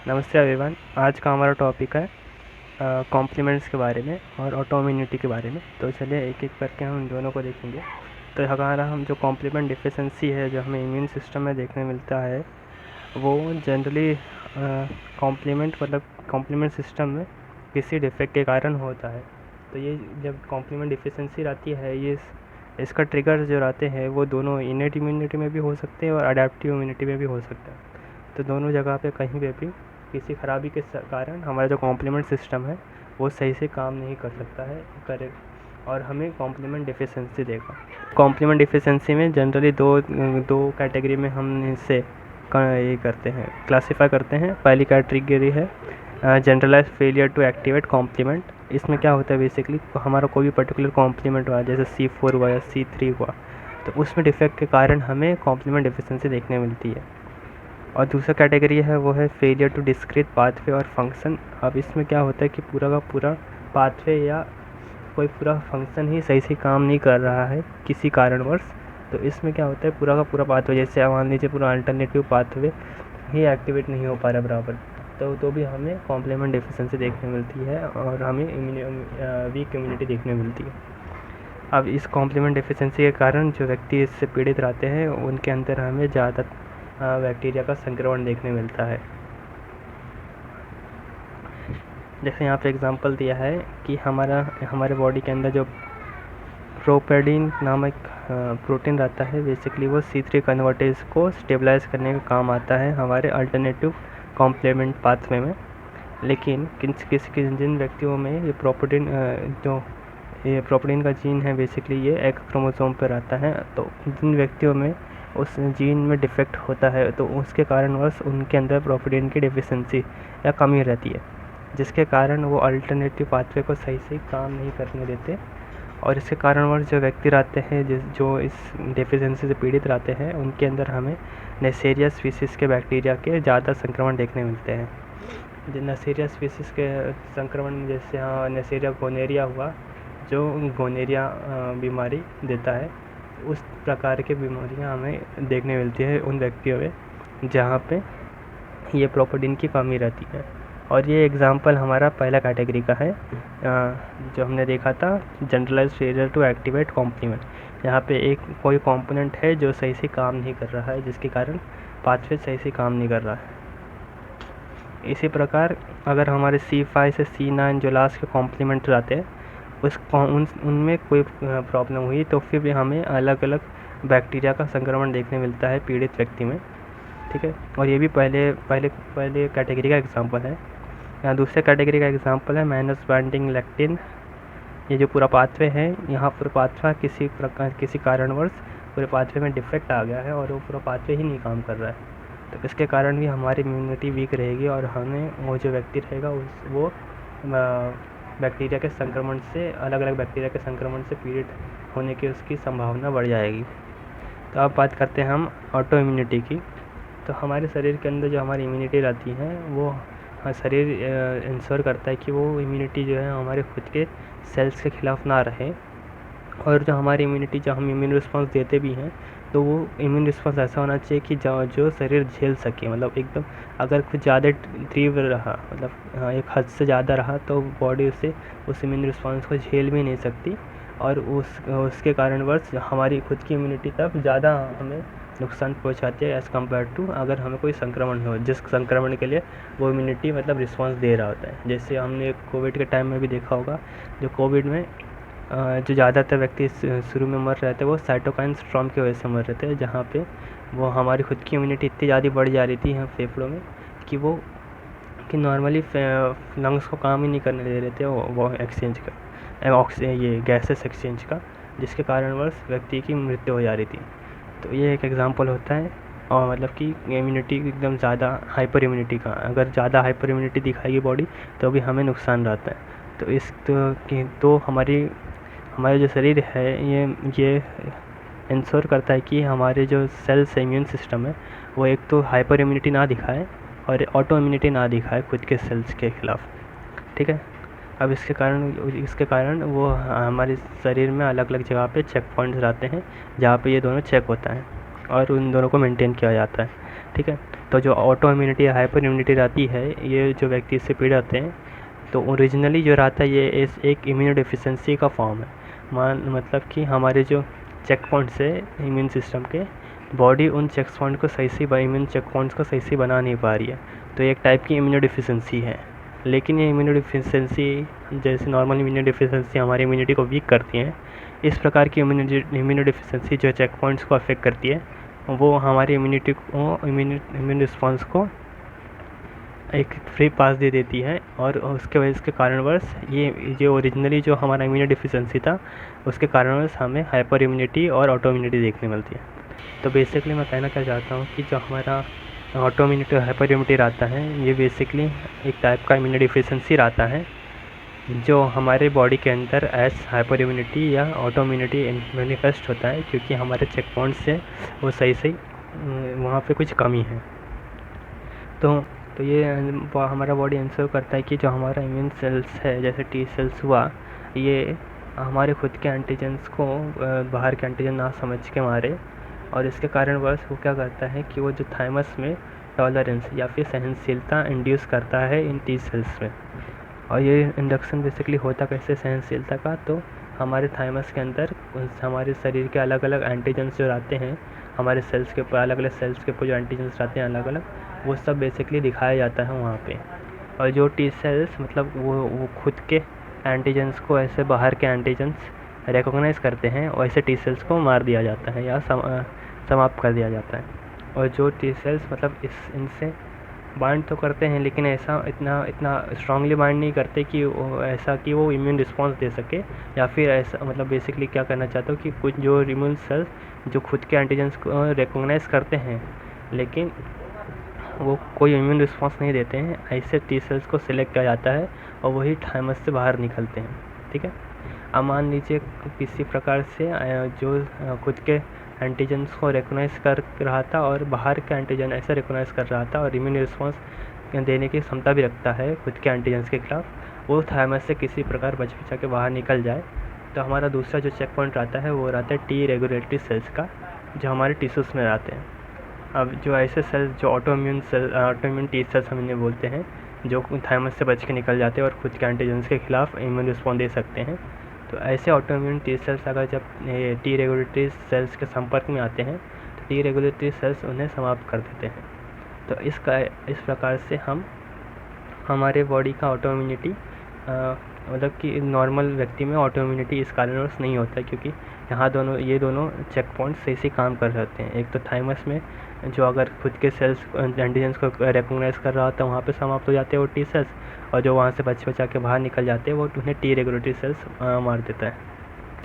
नमस्ते एवरीवन। आज का हमारा टॉपिक है कॉम्प्लीमेंट्स के बारे में और ऑटो इम्यूनिटी के बारे में। तो चलिए एक एक करके हम दोनों को देखेंगे। तो हमारा हम जो कॉम्प्लीमेंट डिफिशिएंसी है जो हमें इम्यून सिस्टम में देखने मिलता है वो जनरली कॉम्प्लीमेंट सिस्टम में किसी डिफेक्ट के कारण होता है। तो ये जब कॉम्प्लीमेंट डिफिशिएंसी रहती है इसका ट्रिगर जो रहते हैं वो दोनों इनेट इम्यूनिटी में भी हो सकते हैं और अडेप्टिव इम्यूनिटी में भी हो सकता है। तो दोनों जगह पे कहीं पे भी किसी खराबी के कारण हमारा जो कॉम्प्लीमेंट सिस्टम है वो सही से काम नहीं कर सकता है और हमें कॉम्प्लीमेंट डिफिशिएंसी देगा। कॉम्प्लीमेंट डिफिशिएंसी में जनरली दो कैटेगरी में हम इसे ये करते हैं, क्लासीफाई करते हैं। पहली कैटेगरी है generalise failure to activate complement. इसमें क्या होता है बेसिकली हमारा कोई भी पर्टिकुलर कॉम्प्लीमेंट हुआ जैसे C4 हुआ या C3 हुआ तो उसमें डिफेक्ट के कारण हमें कॉम्प्लीमेंट डिफिशिएंसी देखने मिलती है। और दूसरा कैटेगरी है वो है फेलियर टू डिस्क्रीट पाथवे और फंक्शन। अब इसमें क्या होता है कि पूरा का पूरा पाथवे या कोई पूरा फंक्शन ही सही से काम नहीं कर रहा है किसी कारणवश। तो इसमें क्या होता है पूरा का पूरा पाथवे, जैसे मान लीजिए पूरा अल्टरनेटिव पाथवे ही एक्टिवेट नहीं हो पा रहा बराबर, तो भी हमें कॉम्प्लीमेंट डिफिशिएंसी देखने मिलती है और हमें वीक इम्यूनिटी देखने मिलती है। अब इस कॉम्प्लीमेंट डिफिशिएंसी के कारण जो व्यक्ति इससे पीड़ित रहते हैं उनके अंदर हमें ज़्यादा बैक्टीरिया का संक्रमण देखने मिलता है। जैसे यहाँ पे एग्जांपल दिया है कि हमारे बॉडी के अंदर जो प्रोपेडिन नामक प्रोटीन रहता है बेसिकली वो C3 कन्वर्टेज को स्टेबलाइज करने का काम आता है हमारे अल्टरनेटिव कॉम्प्लीमेंट पाथवे में। लेकिन जिन व्यक्तियों में ये प्रोपेडिन का जीन है बेसिकली ये एक क्रोमोसोम पर रहता है, तो जिन व्यक्तियों में उस जीन में डिफेक्ट होता है तो उसके कारणवश उनके अंदर प्रोपेडिन की डिफिशिएंसी या कमी रहती है, जिसके कारण वो अल्टरनेटिव पाथवे को सही से काम नहीं करने देते। और इसके कारणवश जो व्यक्ति रहते हैं जो इस डिफिशिएंसी से पीड़ित रहते हैं उनके अंदर हमें नेसेरिया स्पीसीज़ के बैक्टीरिया के ज़्यादा संक्रमण देखने मिलते हैं। जो नेसेरिया स्पीसीज़ के संक्रमण जैसे नेसेरिया गोनेरिया हुआ जो गोनेरिया बीमारी देता है, उस प्रकार की बीमारियां हमें देखने मिलती है उन व्यक्तियों में जहाँ पे ये प्रोपेडिन की कमी रहती है। और ये एग्जांपल हमारा पहला कैटेगरी का है जो हमने देखा था generalise failure to activate complement. यहाँ पे एक कोई कंपोनेंट है जो सही से काम नहीं कर रहा है जिसके कारण पाथवे सही से काम नहीं कर रहा है। इसी प्रकार अगर हमारे C5 से C9 जो लास्ट के कॉम्प्लीमेंट रहते हैं उनमें कोई प्रॉब्लम हुई तो फिर भी हमें अलग अलग बैक्टीरिया का संक्रमण देखने मिलता है पीड़ित व्यक्ति में, ठीक है। और ये भी पहले कैटेगरी का एग्जांपल है। यहाँ दूसरे कैटेगरी का एग्जांपल है माइनस बाइंडिंग लेक्टिन। ये जो पूरा पाथवे है यहाँ पूरा पाथवे किसी कारणवश पूरे पाथवे में डिफेक्ट आ गया है और वो पूरा पाथवे ही नहीं काम कर रहा है, तो इसके कारण भी हमारी इम्यूनिटी वीक रहेगी और हमें वो जो व्यक्ति रहेगा वो बैक्टीरिया के संक्रमण से अलग अलग बैक्टीरिया के संक्रमण से पीड़ित होने की उसकी संभावना बढ़ जाएगी। तो अब बात करते हैं हम ऑटो इम्यूनिटी की। तो हमारे शरीर के अंदर जो हमारी इम्यूनिटी रहती है वो शरीर इंश्योर करता है कि वो इम्यूनिटी जो है हमारे खुद के सेल्स के खिलाफ ना रहे, और जो हमारी इम्यूनिटी जो हम इम्यून रिस्पॉन्स देते भी हैं तो वो इम्यून रिस्पॉन्स ऐसा होना चाहिए कि जो शरीर झेल सके। मतलब एकदम अगर कुछ ज़्यादा तीव्र रहा, मतलब एक हद से ज़्यादा रहा तो बॉडी उस इम्यून रिस्पॉन्स को झेल भी नहीं सकती और उसके कारणवश हमारी खुद की इम्यूनिटी तब ज़्यादा हमें नुकसान पहुंचाती है एज़ कम्पेयर टू अगर हमें कोई संक्रमण हो जिस संक्रमण के लिए वो इम्यूनिटी मतलब रिस्पॉन्स दे रहा होता है। जैसे हमने कोविड के टाइम में भी देखा होगा, जो कोविड में जो ज़्यादातर व्यक्ति शुरू में मर रहे थे वो साइटोकाइन स्टॉर्म की वजह से मर रहे थे, जहाँ पे वो हमारी खुद की इम्यूनिटी इतनी ज़्यादा बढ़ जा रही थी यहाँ फेफड़ों में कि नॉर्मली लंग्स को काम ही नहीं करने दे रहे थे वो एक्सचेंज का ये गैसेस एक्सचेंज का, जिसके कारणवश व्यक्ति की मृत्यु हो जा रही थी। तो ये एक एग्जांपल होता है और मतलब कि इम्यूनिटी एकदम ज़्यादा हाइपर इम्यूनिटी का, अगर ज़्यादा हाइपर इम्यूनिटी दिखाएगी बॉडी तो भी हमें नुकसान रहता है। तो हमारा जो शरीर है ये इंश्योर करता है कि हमारे जो सेल्स इम्यून सिस्टम है वो एक तो हाइपर इम्यूनिटी ना दिखाए और ऑटो इम्यूनिटी ना दिखाए खुद के सेल्स के खिलाफ, ठीक है। अब इसके कारण वो हमारे शरीर में अलग अलग जगह पे चेक पॉइंट्स रहते हैं जहाँ पे ये दोनों चेक होता है और उन दोनों को मेंटेन किया जाता है, ठीक है। तो जो ऑटो इम्यूनिटी या हाइपर इम्यूनिटी रहती है, ये जो व्यक्ति इससे पीड़ित होते हैं, तो ओरिजिनली जो रहता है ये एक इम्यूनो डिफिशेंसी का फॉर्म है। मतलब कि हमारे जो चेक पॉइंट्स है इम्यून सिस्टम के, बॉडी उन चेक पॉइंट को सही से इम्यून चेक पॉइंट्स को सही से बना नहीं पा रही है, तो एक टाइप की इम्यूनो डिफिशेंसी है। लेकिन ये इम्यूनो डिफिशेंसी, जैसे नॉर्मल इम्यूनो डिफिशेंसी हमारी इम्यूनिटी को वीक करती हैं, इस प्रकार की इम्यूनो डिफिशेंसी जो चेक पॉइंट्स को अफेक्ट करती है, वो हमारी इम्यूनिटी को इम्यून रिस्पॉन्स को एक फ्री पास दे देती है, और उसके वजह के कारणवश ये जो ओरिजिनली जो हमारा इम्यूनो डिफिशेंसी था, उसके कारणवश हमें हाइपर इम्यूनिटी और ऑटो इम्यूनिटी देखने मिलती है। तो बेसिकली मैं कहना क्या चाहता हूँ कि जो हमारा ऑटो इम्यूनिटी और हाइपर इम्यूनिटी रहता है, ये बेसिकली एक टाइप का इम्यूनो डिफिशेंसी रहता है, जो हमारे बॉडी के अंदर एज हाइपर इम्यूनिटी या ऑटो इम्यूनिटी मैनिफेस्ट होता है, क्योंकि हमारे चेक पॉइंट से वो सही वहाँ पे कुछ कमी है। तो ये हमारा बॉडी इंश्योर करता है कि जो हमारा इम्यून सेल्स है, जैसे टी सेल्स हुआ, ये हमारे खुद के एंटीजन्स को बाहर के एंटीजन ना समझ के मारे, और इसके कारणवश वो क्या करता है कि वो जो थाइमस में टॉलरेंस या फिर सहनशीलता इंड्यूस करता है इन टी सेल्स में। और ये इंडक्शन बेसिकली होता कैसे सहनशीलता का, तो हमारे थाइमस के अंदर हमारे शरीर के अलग अलग एंटीजन्स जो रहते हैं, हमारे सेल्स के ऊपर अलग अलग सेल्स के ऊपर जो एंटीजन्स रहते हैं अलग अलग, वो सब बेसिकली दिखाया जाता है वहाँ पे। और जो टी सेल्स मतलब वो खुद के एंटीजन्स को ऐसे बाहर के एंटीजन्स रिकॉग्नाइज करते हैं, और ऐसे टी सेल्स को मार दिया जाता है या समाप्त कर दिया जाता है। और जो टी सेल्स मतलब इनसे बाइंड तो करते हैं, लेकिन ऐसा इतना स्ट्रांगली बाइंड नहीं करते कि वो इम्यून रिस्पॉन्स दे सके, या फिर ऐसा मतलब बेसिकली क्या करना चाहता हूँ कि कुछ जो इम्यून सेल्स जो खुद के एंटीजन्स को रिकॉग्नाइज करते हैं, लेकिन वो कोई इम्यून रिस्पॉन्स नहीं देते हैं, ऐसे टी सेल्स को सिलेक्ट किया जाता है और वही थाइमस से बाहर निकलते हैं। ठीक है, अब मान लीजिए किसी प्रकार से जो खुद के एंटीजन्स को रिकॉग्नाइज कर रहा था और बाहर का एंटीजन ऐसा रिकॉग्नाइज कर रहा था और इम्यून रिस्पॉन्स देने की क्षमता भी रखता है खुद के एंटीजन्स के खिलाफ, वो थाइमस से किसी प्रकार बचा के बाहर निकल जाए, तो हमारा दूसरा जो चेक पॉइंट रहता है वो रहता है टी रेगुलेटरी सेल्स का, जो हमारे टिश्यूज़ में रहते हैं। अब जो ऐसे सेल्स जो ऑटो इम्यून टी सेल्स हम इन्हें बोलते हैं, जो थाइमस से बच के निकल जाते हैं और खुद के एंटीजन्स के खिलाफ इम्यून रिस्पॉन्स दे सकते हैं, तो ऐसे ऑटो इम्यून टी सेल्स अगर जब टी रेगुलेटरी सेल्स के संपर्क में आते हैं, तो टी रेगुलेटरी सेल्स उन्हें समाप्त कर देते हैं। तो इस प्रकार से हम हमारे बॉडी का ऑटो इम्यूनिटी मतलब कि नॉर्मल व्यक्ति में ऑटो इम्यूनिटी इस कारणवश नहीं होता, क्योंकि यहाँ ये दोनों चेक पॉइंट सही से काम कर रहे होते हैं। एक तो थाइमस में जो अगर खुद के सेल्स एंटीजन्स को रिकॉग्नाइज कर रहा होता है वहाँ पे समाप्त हो जाते हैं वो टी सेल्स, और जो वहाँ से बचा के बाहर निकल जाते हैं वो उन्हें टी रेगुलेटरी सेल्स मार देता है।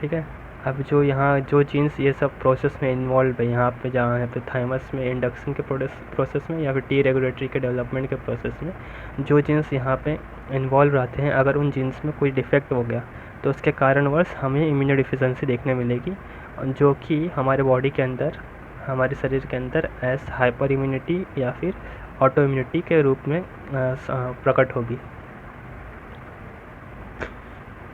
ठीक है, अब जो जीन्स ये सब प्रोसेस में इन्वॉल्व है, यहाँ पे थाइमस में इंडक्शन के प्रोसेस में या फिर टी रेगुलेटरी के डेवलपमेंट के प्रोसेस में जो जीन्स यहाँ पे इन्वॉल्व रहते हैं, अगर उन जीन्स में कोई डिफेक्ट हो गया तो उसके कारणवश हमें इम्यूनो डिफिशेंसी देखने मिलेगी, जो कि हमारे बॉडी के अंदर हमारे शरीर के अंदर एज हाइपर इम्यूनिटी या फिर ऑटो इम्यूनिटी के रूप में प्रकट होगी।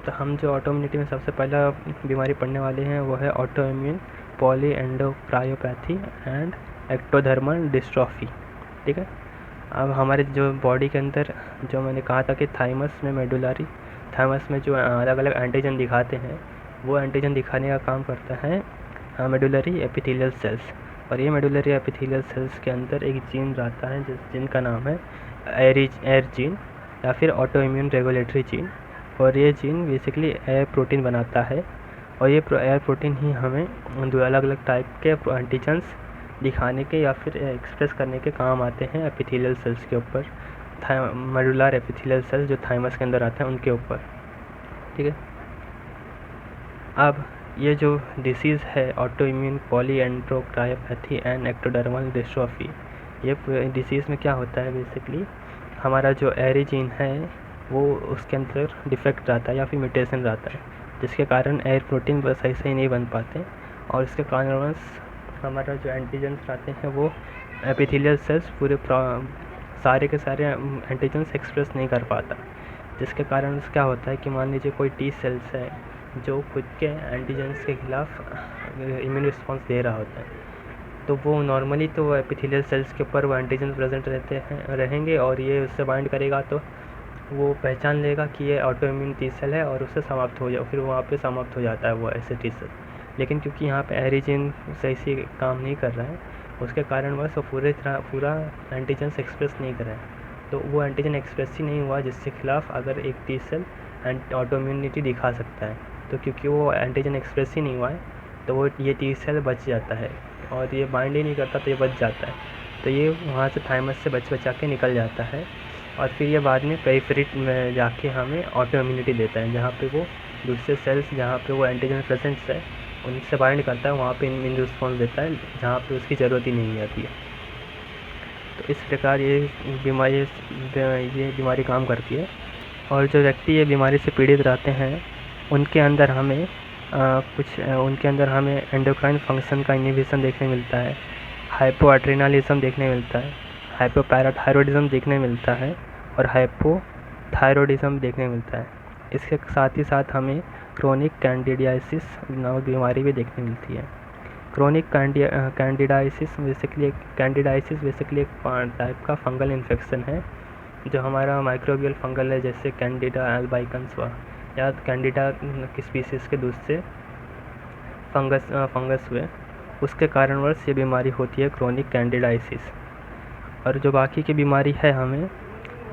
तो हम जो ऑटो इम्यूनिटी में सबसे पहला बीमारी पड़ने वाले हैं वो है auto immune polyendocrinopathy and ectodermal dystrophy. ठीक है, अब हमारे जो बॉडी के अंदर जो मैंने कहा था कि थाइमस में जो अलग अलग एंटीजन दिखाते हैं, वो एंटीजन दिखाने का काम करता है मेडुलरी एपिथेलियल सेल्स। और ये मेडुलरी एपिथेलियल सेल्स के अंदर एक जीन रहता है जिनका नाम है एर जीन या फिर ऑटो इम्यून रेगुलेटरी जीन। और ये जीन बेसिकली एयर प्रोटीन बनाता है, और ये एयर प्रोटीन ही हमें दो अलग अलग टाइप के एंटीजन्स दिखाने के या फिर एक्सप्रेस करने के काम आते हैं एपिथेलियल सेल्स के ऊपर, मेडुलर एपिथेलियल सेल्स जो थाइमस के अंदर आते हैं उनके ऊपर। ठीक है, अब ये जो डिसीज़ है auto immune polyendocrinopathy and ectodermal dystrophy, ये डिसीज़ में क्या होता है, बेसिकली हमारा जो एरी जीन है वो उसके अंदर डिफेक्ट रहता है या फिर म्यूटेशन रहता है, जिसके कारण एयर प्रोटीन सही नहीं बन पाते, और इसके कारणवश हमारा जो एंटीजन्स रहते हैं वो एपिथेलियल सेल्स पूरे सारे के सारे एंटीजन्स एक्सप्रेस नहीं कर पाता, जिसके कारण क्या होता है कि मान लीजिए कोई टी सेल्स है जो खुद के एंटीजन्स के खिलाफ इम्यून रिस्पॉन्स दे रहा होता है, तो वो नॉर्मली तो वो एपिथेलियल सेल्स के ऊपर वो एंटीजन प्रेजेंट रहेंगे और ये उससे बाइंड करेगा तो वो पहचान लेगा कि ये ऑटो इम्यून टी सेल है और उससे समाप्त हो जाए, फिर वहाँ पे समाप्त हो जाता है वो ऐसे टी सेल। लेकिन क्योंकि यहाँ पे एरिजिन सही से काम नहीं कर रहा है, उसके कारण बस वो पूरा एंटीजन एक्सप्रेस नहीं कर रहा है, तो वो एंटीजन एक्सप्रेस ही नहीं हुआ जिसके खिलाफ अगर एक टी सेल ऑटो इम्यूनिटी दिखा सकता है। तो क्योंकि वो एंटीजन एक्सप्रेस ही नहीं हुआ है तो वो ये टी सेल बच जाता है, और ये बाइंड ही नहीं करता तो ये बच जाता है, तो ये वहाँ से थाइमस से बचा के निकल जाता है, और फिर ये बाद में पेरिफेरी में जाके हमें ऑटो इम्यूनिटी देता है, जहाँ पे वो दूसरे सेल्स जहाँ पे वो एंटीजन प्रेजेंस है उनसे बाइंड करता है, वहाँ पे इम्यून रिस्पॉन्स देता है जहाँ पे उसकी ज़रूरत ही नहीं आती है। तो इस प्रकार ये बीमारी काम करती है। और जो व्यक्ति ये बीमारी से पीड़ित रहते हैं उनके अंदर हमें एंडोक्राइन फंक्शन का इनहिबिशन देखने मिलता है, हाइपोएड्रेनलिज्म देखने मिलता है, हाइपोपैराथायरॉयडिज्म देखने मिलता है और हाइपोथायरॉयडिज्म देखने मिलता है। इसके साथ ही साथ हमें क्रोनिक कैंडिडियासिस नामक बीमारी भी देखने मिलती है। क्रोनिक कैंडिडाइसिस बेसिकली एक टाइप का फंगल इन्फेक्शन है जो हमारा माइक्रोबियल फंगल है, जैसे कैंडिडा एल्बाइकन्स हुआ या कैंडिडा की स्पीसीज़ के दूसरे फंगस हुए, उसके कारणवश ये बीमारी होती है क्रोनिक कैंडिडाइसिस। और जो बाकी की बीमारी है हमें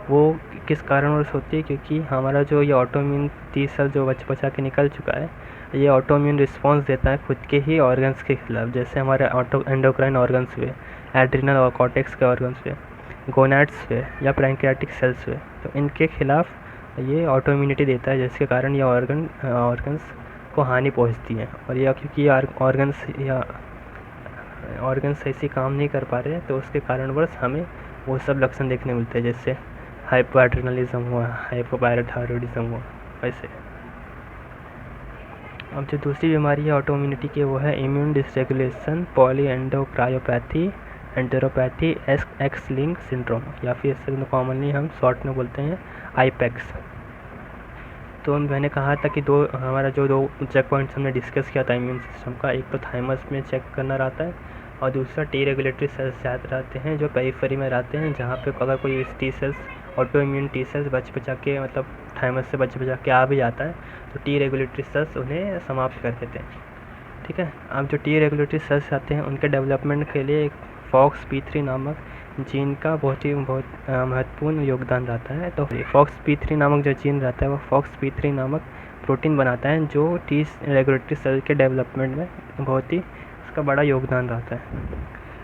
वो किस कारणवश होती है, क्योंकि हमारा जो ये ऑटोइम्यून टी सेल जो बचा के निकल चुका है, ये ऑटोइम्यून रिस्पॉन्स देता है खुद के ही ऑर्गन्स के खिलाफ, जैसे हमारे एंडोक्राइन ऑर्गन्स हुए, एड्रिनल और कॉर्टेक्स के ऑर्गन्स हुए, गोनैड्स हुए या पैंक्रियाटिक सेल्स हुए, तो इनके खिलाफ ये ऑटो इम्यूनिटी देता है, जिसके कारण ये ऑर्गन्स को हानि पहुंचती है। और या क्योंकि ये ऑर्गन्स सही से काम नहीं कर पा रहे तो उसके कारणवश हमें वो सब लक्षण देखने मिलते हैं, जैसे हाइपोएड्रेनलिज्म हुआ, हाइपोपैराथायरॉयडिज्म हुआ वैसे। अब जो दूसरी बीमारी है ऑटो इम्यूनिटी की वो है immune dysregulation polyendocrinopathy enteropathy X linked syndrome, या फिर इससे कॉमनली हम शॉर्ट में बोलते हैं आईपेक्स। तो मैंने कहा था कि दो चेक पॉइंट्स हमने डिस्कस किया था इम्यून सिस्टम का, एक तो थाइमस में चेक करना रहता है और दूसरा टी रेगुलेटरी सेल्स रहते हैं जो पेरिफेरी में रहते हैं, जहाँ पे अगर कोई T cells auto immune T cells बचा के मतलब थाइमस से बचा के आ भी जाता है तो टी रेगुलेटरी सेल्स उन्हें समाप्त कर देते हैं। ठीक है, अब जो टी रेगुलेटरी सेल्स आते हैं उनके डेवलपमेंट के लिए FOXP3 नामक जीन का बहुत महत्वपूर्ण योगदान रहता है। तो FOXP3 नामक जो जीन रहता है वो FOXP3 नामक प्रोटीन बनाता है जो टी रेगुलेटरी सेल के डेवलपमेंट में बहुत ही इसका बड़ा योगदान रहता है।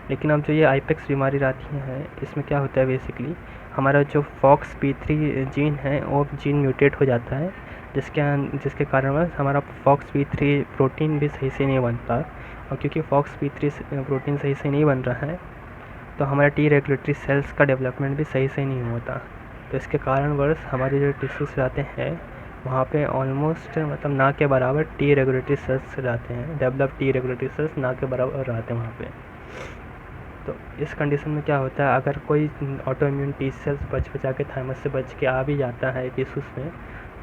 लेकिन अब जो ये आईपेक्स बीमारी रहती है इसमें क्या होता है, बेसिकली हमारा जो FOXP3 जीन है वो जीन म्यूटेट हो जाता है, जिसके कारण हमारा FOXP3 प्रोटीन भी सही से नहीं बनता, और क्योंकि FOXP3 प्रोटीन सही से नहीं बन रहा है तो हमारा टी रेगुलेटरी सेल्स का डेवलपमेंट भी सही से नहीं होता। तो इसके कारणवश हमारे जो टिश्यूज़ रहते हैं वहाँ पे ऑलमोस्ट मतलब ना के बराबर टी रेगुलेटरी सेल्स रहते हैं, डेवलप टी रेगुलेटरी सेल्स ना के बराबर रहते हैं वहाँ पे। तो इस कंडीशन में क्या होता है, अगर कोई ऑटो इम्यून टी सेल्स बचा के थाइमस से बच के आ भी जाता है टिश्यूज़ में,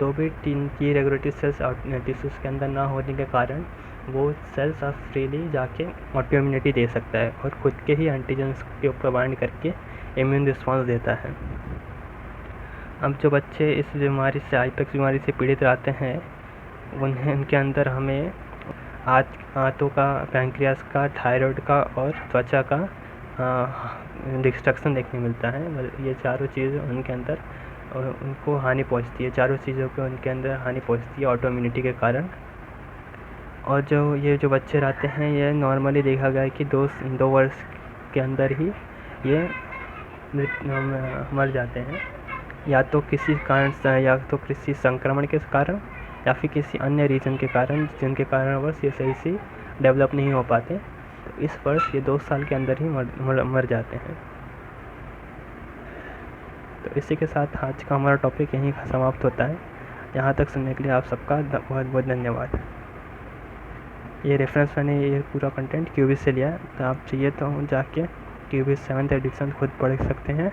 तो भी टी रेगुलेटरी सेल्स टिश्यूज़ के अंदर ना होने के कारण वो सेल्स अब फ्रीली जाके ऑटो इम्यूनिटी दे सकता है और ख़ुद के ही एंटीजन्स के ऊपर बाइंड करके इम्यून रिस्पॉन्स देता है। अब जो बच्चे इस बीमारी से आईपेक्स बीमारी से पीड़ित रहते हैं उनके अंदर हमें आंतों का, पैंक्रियास का, थायराइड का और त्वचा का डिस्ट्रक्शन देखने मिलता है। ये चारों चीज़ उनके अंदर उनको हानि पहुंचती है, चारों चीज़ों को उनके अंदर हानि पहुंचती है ऑटो इम्यूनिटी के कारण। और जो बच्चे रहते हैं ये नॉर्मली देखा गया है कि 2 वर्ष के अंदर ही ये मर जाते हैं, या तो किसी कारण से, या तो किसी संक्रमण के कारण या फिर किसी अन्य रीजन के कारण, जिनके कारणवश ये सही से डेवलप नहीं हो पाते। तो इस वर्ष ये 2 साल के अंदर ही मर जाते हैं। तो इसी के साथ आज का हमारा टॉपिक यहीं समाप्त होता है। यहाँ तक सुनने के लिए आप सबका बहुत बहुत धन्यवाद। ये रेफरेंस मैंने ये पूरा कंटेंट क्यूबिस से लिया है, तो आप चाहिए तो जाके क्यूबिस 7th एडिशन खुद पढ़ सकते हैं।